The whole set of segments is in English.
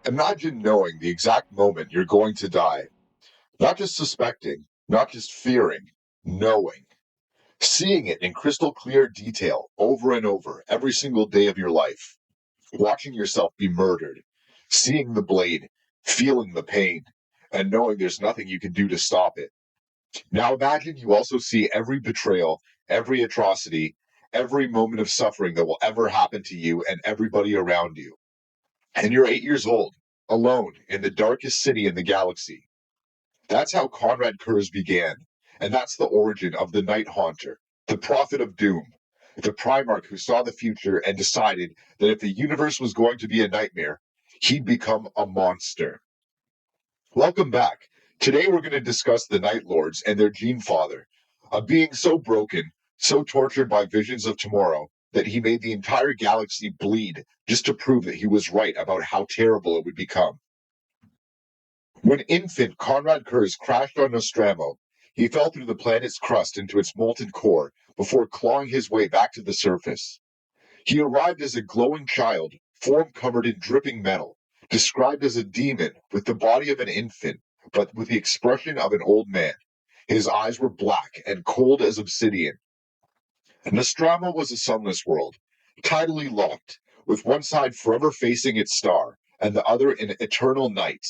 Imagine knowing the exact moment you're going to die, not just suspecting, not just fearing, knowing, seeing it in crystal clear detail over and over every single day of your life, watching yourself be murdered, seeing the blade, feeling the pain, and knowing there's nothing you can do to stop it. Now imagine you also see every betrayal, every atrocity, every moment of suffering that will ever happen to you and everybody around you. And you're 8 years old, alone in the darkest city in the galaxy. That's how Konrad Curze began, and that's the origin of the Night Haunter, the Prophet of Doom, the Primarch who saw the future and decided that if the universe was going to be a nightmare, he'd become a monster. Welcome back. Today we're going to discuss the Night Lords and their Gene Father, a being so broken, so tortured by visions of tomorrow, that he made the entire galaxy bleed just to prove that he was right about how terrible it would become. When infant Konrad Curze crashed on Nostramo, he fell through the planet's crust into its molten core before clawing his way back to the surface. He arrived as a glowing child, form covered in dripping metal, described as a demon with the body of an infant, but with the expression of an old man. His eyes were black and cold as obsidian. Nostramo was a sunless world, tidally locked, with one side forever facing its star, and the other in eternal night.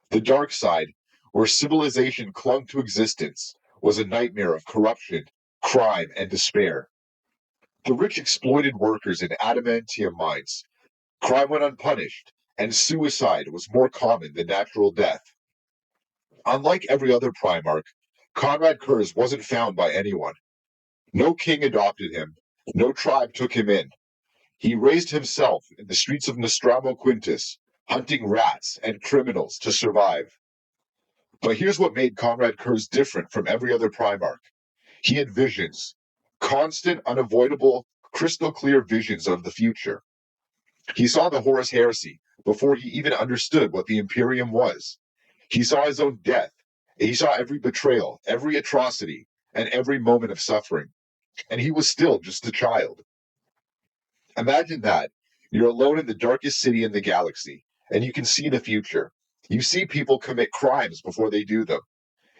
The dark side, where civilization clung to existence, was a nightmare of corruption, crime, and despair. The rich exploited workers in adamantium mines. Crime went unpunished, and suicide was more common than natural death. Unlike every other Primarch, Konrad Curze wasn't found by anyone. No king adopted him, no tribe took him in. He raised himself in the streets of Nostramo Quintus, hunting rats and criminals to survive. But here's what made Konrad Curze different from every other Primarch. He had visions, constant, unavoidable, crystal clear visions of the future. He saw the Horus Heresy before he even understood what the Imperium was. He saw his own death. He saw every betrayal, every atrocity, and every moment of suffering. And he was still just a child. Imagine that. You're alone in the darkest city in the galaxy, and you can see the future. You see people commit crimes before they do them.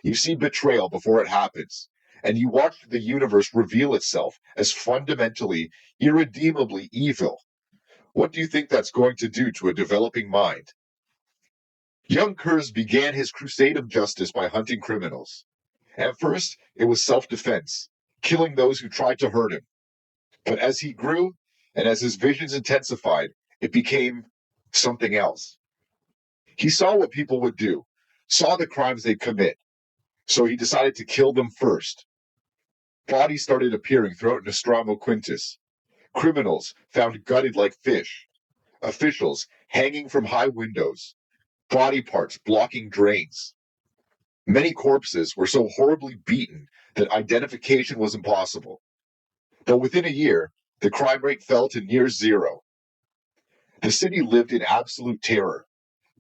You see betrayal before it happens. And you watch the universe reveal itself as fundamentally, irredeemably evil. What do you think that's going to do to a developing mind? Young Curze began his crusade of justice by hunting criminals. At first, it was self-defense, killing those who tried to hurt him. But as he grew, and as his visions intensified, it became something else. He saw what people would do, saw the crimes they'd commit, so he decided to kill them first. Bodies started appearing throughout Nostramo Quintus. Criminals found gutted like fish. Officials hanging from high windows. Body parts blocking drains. Many corpses were so horribly beaten that identification was impossible. But within a year, the crime rate fell to near zero. The city lived in absolute terror.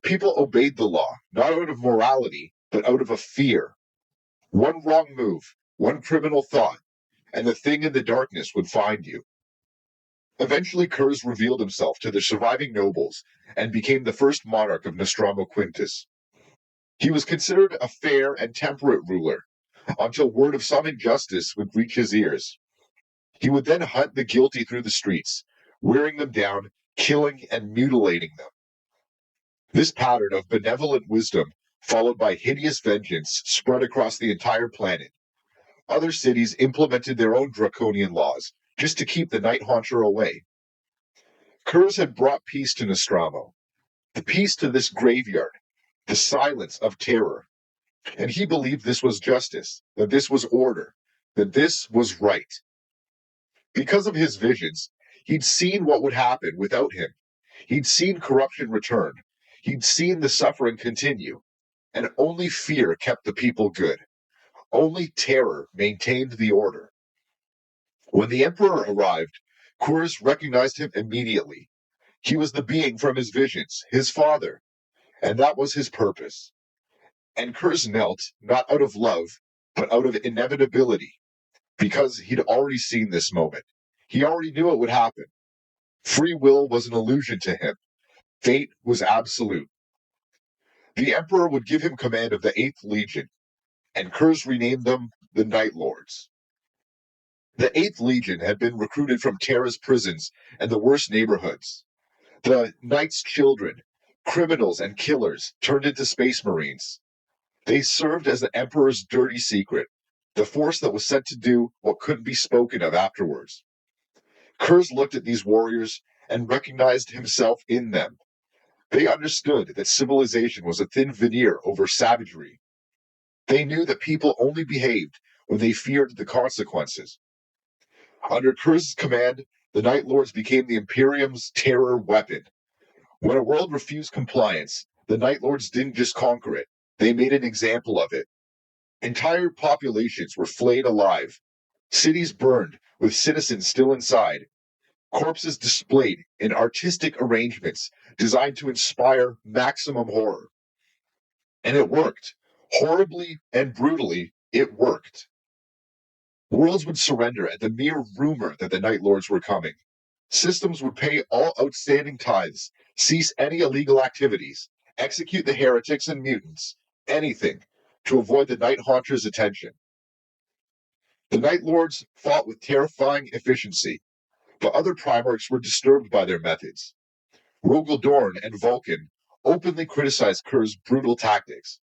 People obeyed the law, not out of morality, but out of a fear. One wrong move, one criminal thought, and the thing in the darkness would find you. Eventually, Curze revealed himself to the surviving nobles and became the first monarch of Nostramo Quintus. He was considered a fair and temperate ruler, until word of some injustice would reach his ears. He would then hunt the guilty through the streets, wearing them down, killing and mutilating them. This pattern of benevolent wisdom, followed by hideous vengeance, spread across the entire planet. Other cities implemented their own draconian laws, just to keep the Night Haunter away. Curze had brought peace to Nostramo, the peace to this graveyard, the silence of terror. And he believed this was justice, that this was order, that this was right. Because of his visions, he'd seen what would happen without him. He'd seen corruption return. He'd seen the suffering continue. And only fear kept the people good. Only terror maintained the order. When the Emperor arrived, Curze recognized him immediately. He was the being from his visions, his father, and that was his purpose. And Curze knelt, not out of love, but out of inevitability, because he'd already seen this moment. He already knew it would happen. Free will was an illusion to him. Fate was absolute. The Emperor would give him command of the 8th Legion, and Curze renamed them the Night Lords. The 8th Legion had been recruited from Terra's prisons and the worst neighborhoods. The Knight's children, criminals and killers, turned into Space Marines. They served as the Emperor's dirty secret, the force that was sent to do what couldn't be spoken of afterwards. Curze looked at these warriors and recognized himself in them. They understood that civilization was a thin veneer over savagery. They knew that people only behaved when they feared the consequences. Under Curze's command, the Night Lords became the Imperium's terror weapon. When a world refused compliance, the Night Lords didn't just conquer it, they made an example of it. Entire populations were flayed alive, cities burned with citizens still inside, corpses displayed in artistic arrangements designed to inspire maximum horror. And it worked. Horribly and brutally, it worked. Worlds would surrender at the mere rumor that the Night Lords were coming. Systems would pay all outstanding tithes, cease any illegal activities, execute the heretics and mutants, anything, to avoid the Night Haunter's attention. The Night Lords fought with terrifying efficiency, but other Primarchs were disturbed by their methods. Rogal, Dorn, and Vulkan openly criticized Curze's brutal tactics,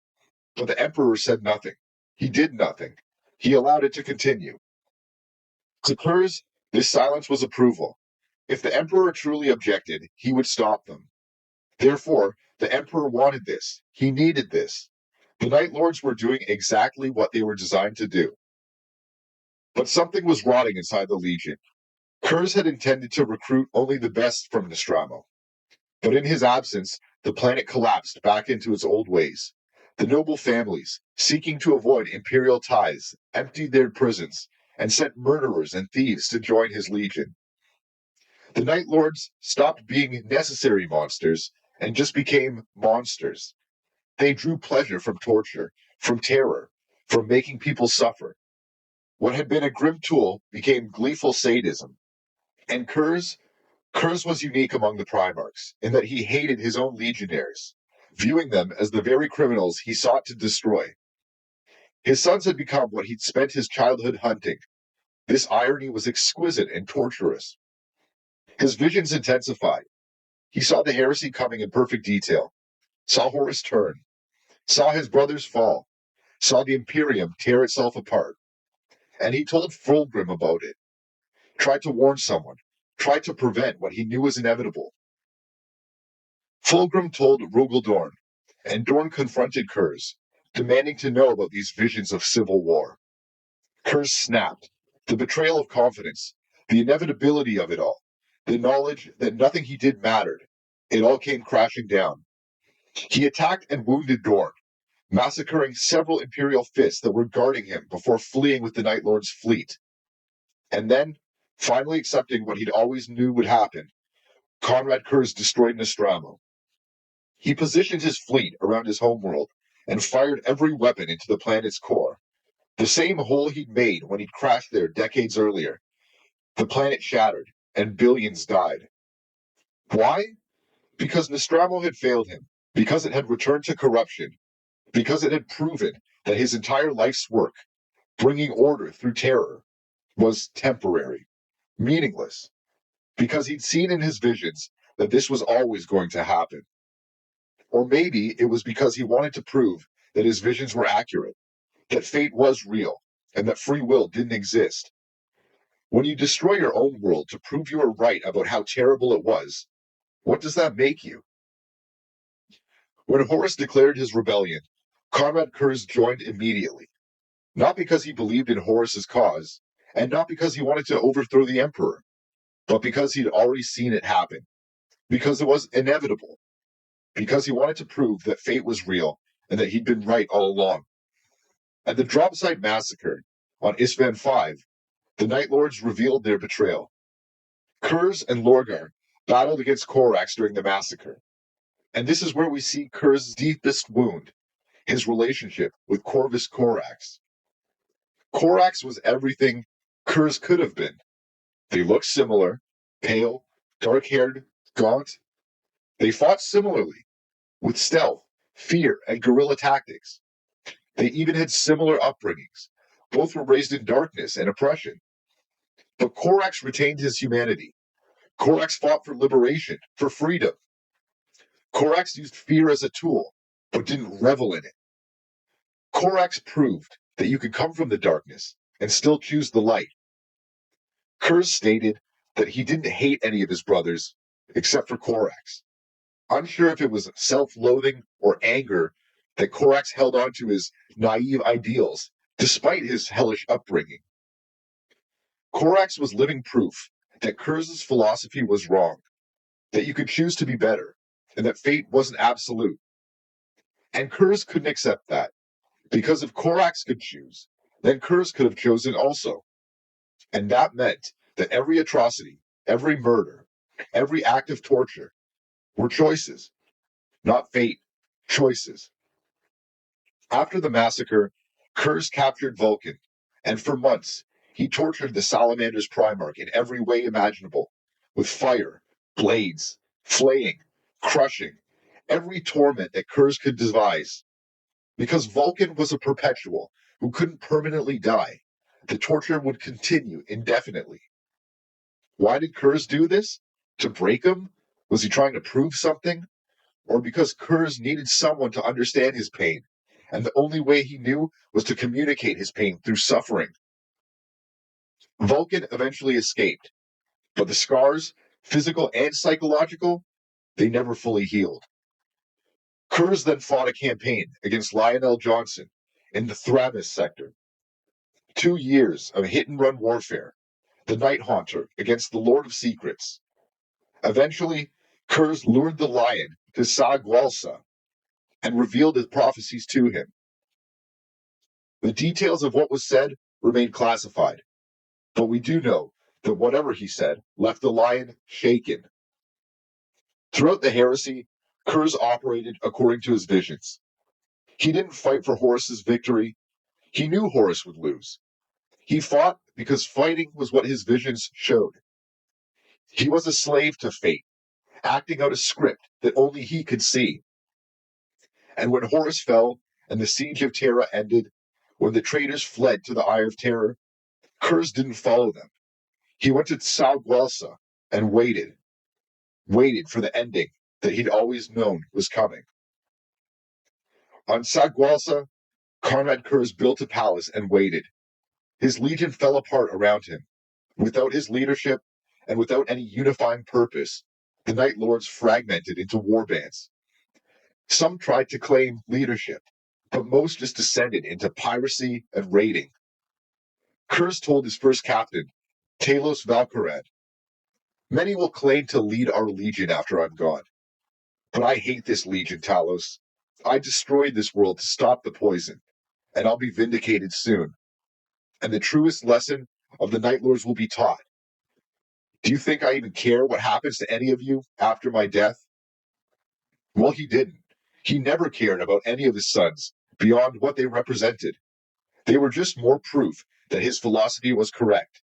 but the Emperor said nothing. He did nothing. He allowed it to continue. To Curze, this silence was approval. If the Emperor truly objected, he would stop them. Therefore, the Emperor wanted this. He needed this. The Night Lords were doing exactly what they were designed to do. But something was rotting inside the Legion. Curze had intended to recruit only the best from Nostramo. But in his absence, the planet collapsed back into its old ways. The noble families, seeking to avoid imperial ties, emptied their prisons and sent murderers and thieves to join his legion. The Night Lords stopped being necessary monsters and just became monsters. They drew pleasure from torture, from terror, from making people suffer. What had been a grim tool became gleeful sadism. And Curze was unique among the Primarchs in that he hated his own legionnaires, viewing them as the very criminals he sought to destroy. His sons had become what he'd spent his childhood hunting. This irony was exquisite and torturous. His visions intensified. He saw the heresy coming in perfect detail, saw Horus turn, saw his brothers fall, saw the Imperium tear itself apart. And he told Fulgrim about it, tried to warn someone, tried to prevent what he knew was inevitable. Fulgrim told Rogal Dorn, and Dorn confronted Curze, demanding to know about these visions of civil war. Curze snapped. The betrayal of confidence, the inevitability of it all, the knowledge that nothing he did mattered, it all came crashing down. He attacked and wounded Dorn, massacring several Imperial fists that were guarding him before fleeing with the Night Lord's fleet. And then, finally accepting what he'd always knew would happen, Konrad Curze destroyed Nostramo. He positioned his fleet around his homeworld and fired every weapon into the planet's core. The same hole he'd made when he'd crashed there decades earlier. The planet shattered, and billions died. Why? Because Nostramo had failed him, because it had returned to corruption, because it had proven that his entire life's work, bringing order through terror, was temporary, meaningless, because he'd seen in his visions that this was always going to happen. Or maybe it was because he wanted to prove that his visions were accurate, that fate was real, and that free will didn't exist. When you destroy your own world to prove you were right about how terrible it was, what does that make you? When Horus declared his rebellion, Konrad Curze joined immediately, not because he believed in Horus's cause, and not because he wanted to overthrow the Emperor, but because he'd already seen it happen, because it was inevitable, because he wanted to prove that fate was real and that he'd been right all along. At the Dropsite Massacre on Isvan V, the Night Lords revealed their betrayal. Curze and Lorgar battled against Corax during the massacre, and this is where we see Curze's deepest wound, his relationship with Corvus Corax. Corax was everything Curze could have been. They looked similar, pale, dark-haired, gaunt, They fought similarly, with stealth, fear, and guerrilla tactics. They even had similar upbringings. Both were raised in darkness and oppression. But Corax retained his humanity. Corax fought for liberation, for freedom. Corax used fear as a tool, but didn't revel in it. Corax proved that you could come from the darkness and still choose the light. Curze stated that he didn't hate any of his brothers except for Corax. Unsure if it was self-loathing or anger that Corax held on to his naive ideals despite his hellish upbringing. Corax was living proof that Curze's philosophy was wrong, that you could choose to be better, and that fate wasn't absolute. And Curze couldn't accept that, because if Corax could choose, then Curze could have chosen also. And that meant that every atrocity, every murder, every act of torture were choices, not fate, choices. After the massacre, Curze captured Vulkan, and for months he tortured the Salamander's Primarch in every way imaginable, with fire, blades, flaying, crushing, every torment that Curze could devise. Because Vulkan was a perpetual who couldn't permanently die, the torture would continue indefinitely. Why did Curze do this? To break him? Was he trying to prove something? Or because Curze needed someone to understand his pain, and the only way he knew was to communicate his pain through suffering? Vulkan eventually escaped, but the scars, physical and psychological, they never fully healed. Curze then fought a campaign against Lionel Johnson in the Thramis sector. 2 years of hit-and-run warfare, the Night Haunter against the Lord of Secrets. Eventually, Curze lured the lion to Sagwalsa and revealed his prophecies to him. The details of what was said remain classified, but we do know that whatever he said left the lion shaken. Throughout the heresy, Curze operated according to his visions. He didn't fight for Horus's victory. He knew Horus would lose. He fought because fighting was what his visions showed. He was a slave to fate, acting out a script that only he could see. And when Horus fell and the siege of Terra ended, when the traitors fled to the Eye of Terror, Curze didn't follow them. He went to Sagwalsa and waited for the ending that he'd always known was coming. On Sagwalsa, Konrad Curze built a palace and waited. His legion fell apart around him. Without his leadership and without any unifying purpose, the Night Lords fragmented into warbands. Some tried to claim leadership, but most just descended into piracy and raiding. Curze told his first captain, Talos Valkorad, "Many will claim to lead our legion after I'm gone. But I hate this legion, Talos. I destroyed this world to stop the poison, and I'll be vindicated soon. And the truest lesson of the Night Lords will be taught. Do you think I even care what happens to any of you after my death?" Well, he didn't. He never cared about any of his sons beyond what they represented. They were just more proof that his philosophy was correct,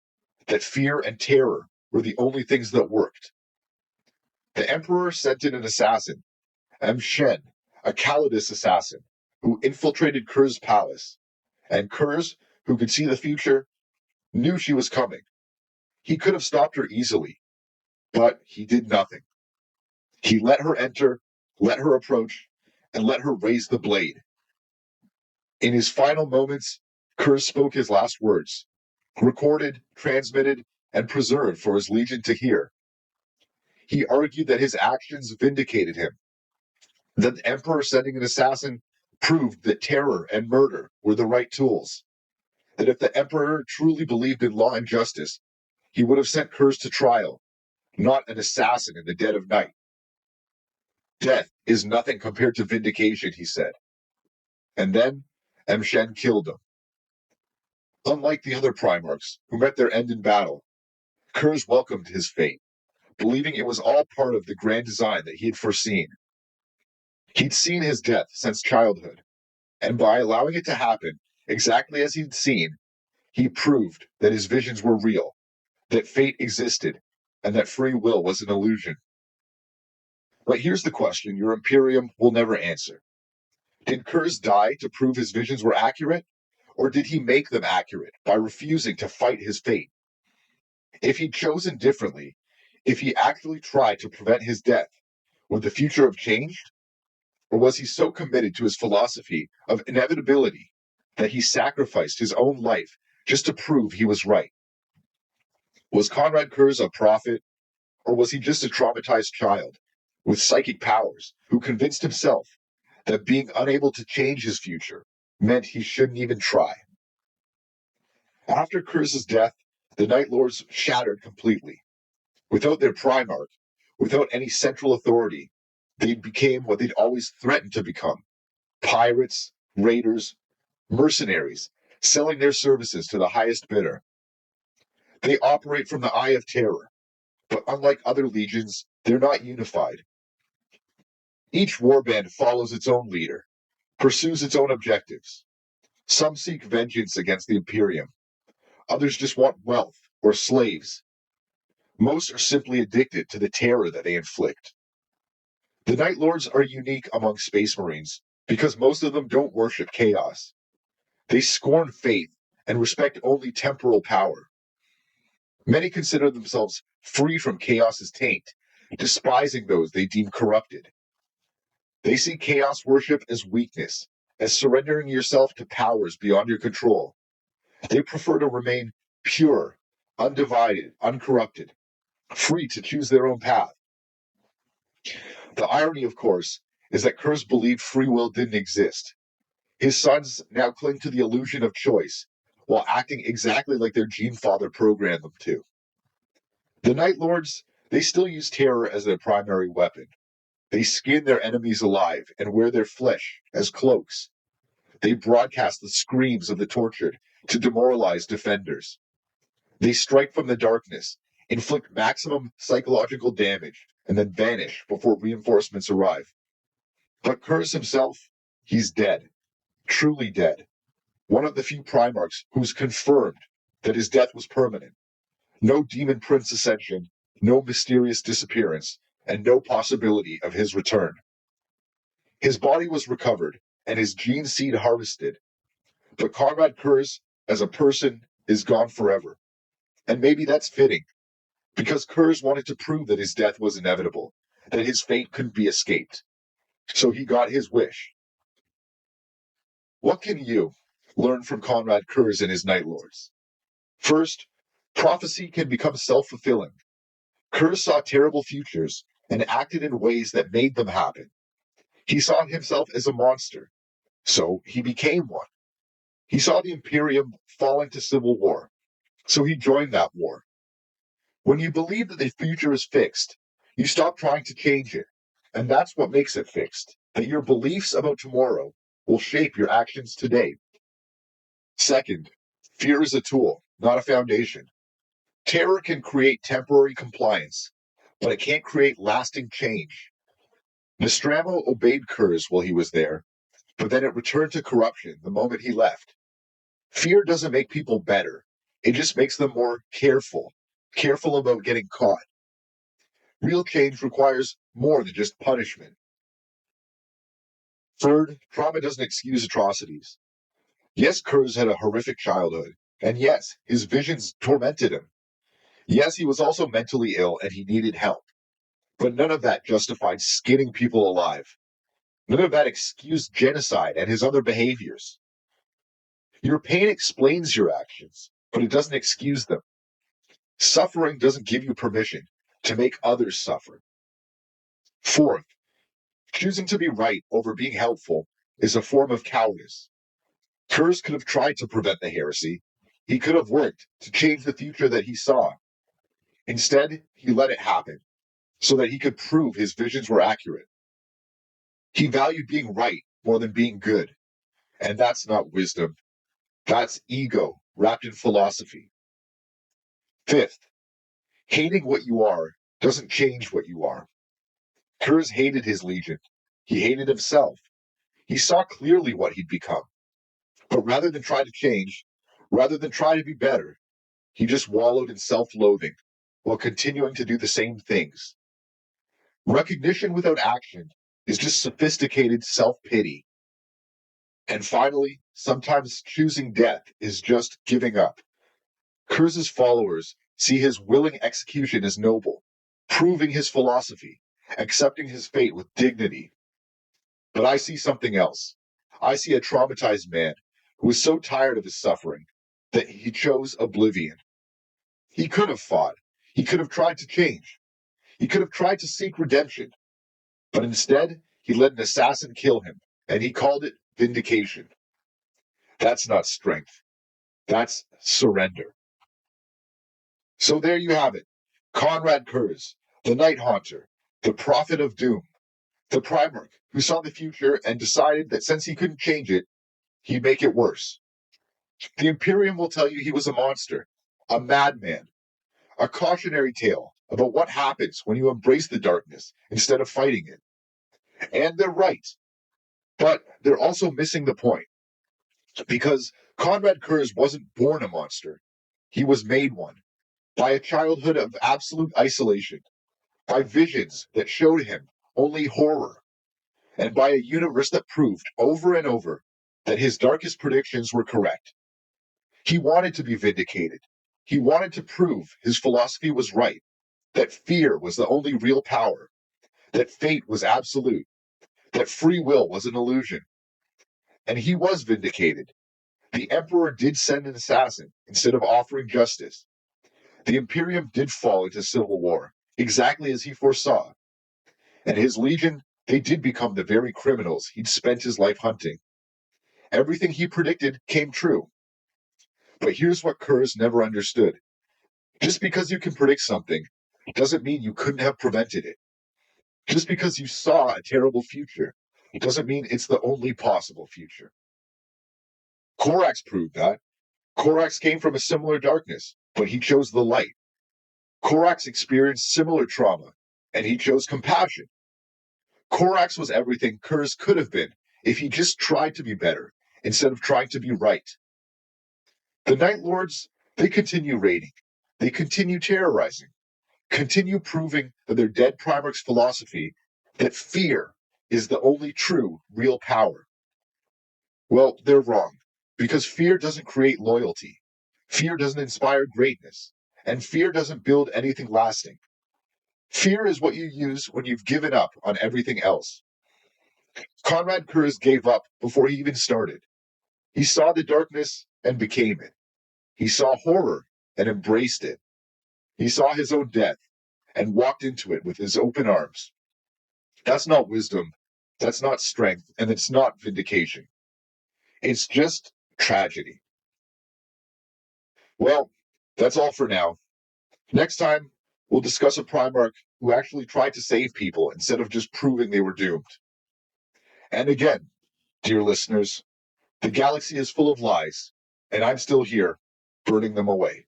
that fear and terror were the only things that worked. The Emperor sent in an assassin, Shen, a Calidus assassin, who infiltrated Curze's palace. And Curze, who could see the future, knew she was coming. He could have stopped her easily, but he did nothing. He let her enter, let her approach, and let her raise the blade. In his final moments, Curze spoke his last words, recorded, transmitted, and preserved for his legion to hear. He argued that his actions vindicated him, that the Emperor sending an assassin proved that terror and murder were the right tools, that if the Emperor truly believed in law and justice, he would have sent Curze to trial, not an assassin in the dead of night. Death is nothing compared to vindication, he said. And then Shen killed him. Unlike the other Primarchs, who met their end in battle, Curze welcomed his fate, believing it was all part of the grand design that he had foreseen. He'd seen his death since childhood, and by allowing it to happen exactly as he'd seen, he proved that his visions were real, that fate existed, and that free will was an illusion. But here's the question your Imperium will never answer. Did Curze die to prove his visions were accurate? Or did he make them accurate by refusing to fight his fate? If he'd chosen differently, if he actually tried to prevent his death, would the future have changed? Or was he so committed to his philosophy of inevitability that he sacrificed his own life just to prove he was right? Was Konrad Curze a prophet, or was he just a traumatized child with psychic powers who convinced himself that being unable to change his future meant he shouldn't even try? After Curze's death, the Night Lords shattered completely. Without their Primarch, without any central authority, they became what they'd always threatened to become: pirates, raiders, mercenaries, selling their services to the highest bidder. They operate from the Eye of Terror, but unlike other legions, they're not unified. Each warband follows its own leader, pursues its own objectives. Some seek vengeance against the Imperium. Others just want wealth or slaves. Most are simply addicted to the terror that they inflict. The Night Lords are unique among Space Marines because most of them don't worship chaos. They scorn faith and respect only temporal power. Many consider themselves free from chaos's taint, despising those they deem corrupted. They see chaos worship as weakness, as surrendering yourself to powers beyond your control. They prefer to remain pure, undivided, uncorrupted, free to choose their own path. The irony, of course, is that Curze believed free will didn't exist. His sons now cling to the illusion of choice, while acting exactly like their gene father programmed them to. The Night Lords, they still use terror as their primary weapon. They skin their enemies alive and wear their flesh as cloaks. They broadcast the screams of the tortured to demoralize defenders. They strike from the darkness, inflict maximum psychological damage, and then vanish before reinforcements arrive. But Curze himself, he's dead, truly dead. One of the few Primarchs who's confirmed that his death was permanent. No demon prince ascension, no mysterious disappearance, and no possibility of his return. His body was recovered, and his gene seed harvested. But Konrad Curze, as a person, is gone forever. And maybe that's fitting, because Curze wanted to prove that his death was inevitable, that his fate couldn't be escaped. So he got his wish. What can you learn from Konrad Curze and his Night Lords? First, prophecy can become self-fulfilling. Curze saw terrible futures and acted in ways that made them happen. He saw himself as a monster, so he became one. He saw the Imperium fall into civil war, so he joined that war. When you believe that the future is fixed, you stop trying to change it, and that's what makes it fixed, that your beliefs about tomorrow will shape your actions today. Second, fear is a tool, not a foundation. Terror can create temporary compliance, but it can't create lasting change. Nostramo obeyed Curze while he was there, but then it returned to corruption the moment he left. Fear doesn't make people better. It just makes them more careful about getting caught. Real change requires more than just punishment. Third, trauma doesn't excuse atrocities. Yes, Curze had a horrific childhood, and yes, his visions tormented him. Yes, he was also mentally ill and he needed help. But none of that justified skinning people alive. None of that excused genocide and his other behaviors. Your pain explains your actions, but it doesn't excuse them. Suffering doesn't give you permission to make others suffer. Fourth, choosing to be right over being helpful is a form of cowardice. Curze could have tried to prevent the heresy. He could have worked to change the future that he saw. Instead, he let it happen so that he could prove his visions were accurate. He valued being right more than being good. And that's not wisdom. That's ego wrapped in philosophy. Fifth, hating what you are doesn't change what you are. Curze hated his legion. He hated himself. He saw clearly what he'd become. But rather than try to change, rather than try to be better, he just wallowed in self-loathing while continuing to do the same things. Recognition without action is just sophisticated self-pity. And finally, sometimes choosing death is just giving up. Curze's followers see his willing execution as noble, proving his philosophy, accepting his fate with dignity. But I see something else. I see a traumatized man who was so tired of his suffering that he chose oblivion. He could have fought. He could have tried to change. He could have tried to seek redemption. But instead, he let an assassin kill him, and he called it vindication. That's not strength. That's surrender. So there you have it. Konrad Curze, the Night Haunter, the Prophet of Doom, the Primarch who saw the future and decided that since he couldn't change it, he'd make it worse. The Imperium will tell you he was a monster, a madman, a cautionary tale about what happens when you embrace the darkness instead of fighting it. And they're right, but they're also missing the point. Because Konrad Curze wasn't born a monster. He was made one by a childhood of absolute isolation, by visions that showed him only horror, and by a universe that proved over and over that his darkest predictions were correct. He wanted to be vindicated. He wanted to prove his philosophy was right, that fear was the only real power, that fate was absolute, that free will was an illusion. And he was vindicated. The Emperor did send an assassin instead of offering justice. The Imperium did fall into civil war, exactly as he foresaw. And his legion, they did become the very criminals he'd spent his life hunting. Everything he predicted came true. But here's what Curze never understood. Just because you can predict something doesn't mean you couldn't have prevented it. Just because you saw a terrible future doesn't mean it's the only possible future. Corax proved that. Corax came from a similar darkness, but he chose the light. Corax experienced similar trauma, and he chose compassion. Corax was everything Curze could have been if he just tried to be better instead of trying to be right. The Night Lords, they continue raiding. They continue terrorizing. Continue proving that their dead Primarch's philosophy, that fear is the only true, real power. Well, they're wrong, because fear doesn't create loyalty. Fear doesn't inspire greatness, and fear doesn't build anything lasting. Fear is what you use when you've given up on everything else. Konrad Curze gave up before he even started. He saw the darkness and became it. He saw horror and embraced it. He saw his own death and walked into it with his open arms. That's not wisdom, that's not strength, and it's not vindication. It's just tragedy. Well, that's all for now. Next time, we'll discuss a Primarch who actually tried to save people instead of just proving they were doomed. And again, dear listeners, the galaxy is full of lies, and I'm still here, burning them away.